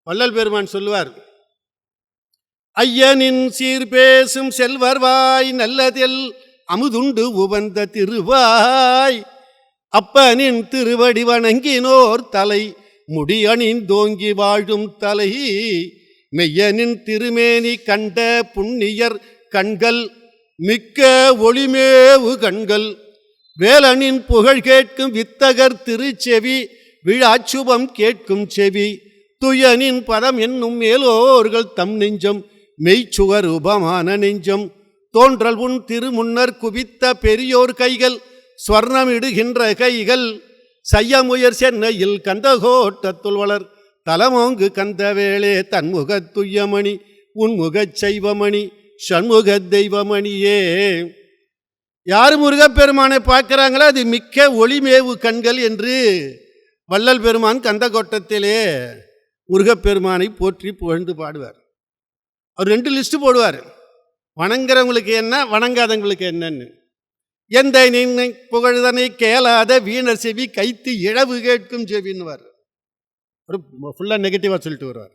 வள்ளல் பெருமான் சொல்லுவார், ஐயனின் சீர்பேசும் செல்வர்வாய் நல்லதில் அமுதுண்டு உவந்த திருவாய், அப்பனின் திருவடி வணங்கினோர் தலை முடியணிந்தோங்கி வாழும் தலை, மெய்யனின் திருமேனி கண்ட புண்ணியர் கண்கள் மிக்க ஒளிமேவு கண்கள், வேலனின் புகழ் கேட்கும் வித்தகர் திருச்செவி விழாச்சுபம் கேட்கும் செவி, துயனின் பதம் என்னும் மேலோர்கள் தம் நெஞ்சம் மெய்ச்சுவர் உபமான நெஞ்சம், தோன்றல் உன் திருமுன்னர் குவித்த பெரியோர் கைகள் ஸ்வர்ணமிடுகின்ற கைகள், செய்யமுயர் சென்னையில் கந்தகோட்டத்துள் வளர் தலமோங்கு கந்தவேளே தன்முகத் துய்யமணி உன்முகச் செய்வமணி சண்முக தெய்வமணியே. யார் முருகப்பெருமானை பார்க்கிறாங்களோ அது மிக்க ஒளிமேவு கண்கள் என்று வள்ளல் பெருமான் கந்தகோட்டத்திலே முருகப்பெருமானை போற்றி புகழ்ந்து பாடுவார். அவர் 2 லிஸ்ட் போடுவார், வணங்குறவங்களுக்கு என்ன வணங்காதவங்களுக்கு என்னன்னு. எந்த நின்னை புகழ்தனை கேளாத வீணர் செவி கைத்து இழவு கேட்கும் செவின்னுவார். ஒரு ஃபுல்லாக நெகட்டிவாக சொல்லிட்டு வருவார்.